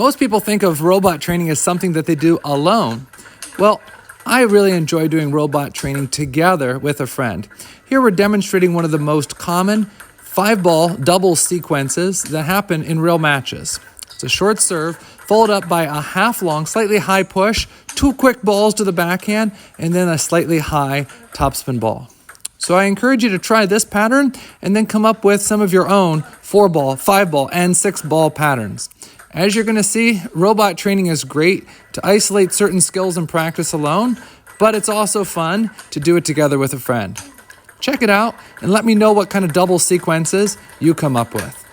Most people think of robot training as something that they do alone. Well, I really enjoy doing robot training together with a friend. Here we're demonstrating one of the most common 5-ball double sequences that happen in real matches. It's a short serve, followed up by a half-long, slightly high push, 2 quick balls to the backhand, and then a slightly high topspin ball. So I encourage you to try this pattern and then come up with some of your own 4-ball, 5-ball, and 6-ball patterns. As you're going to see, robot training is great to isolate certain skills and practice alone, but it's also fun to do it together with a friend. Check it out and let me know what kind of double sequences you come up with.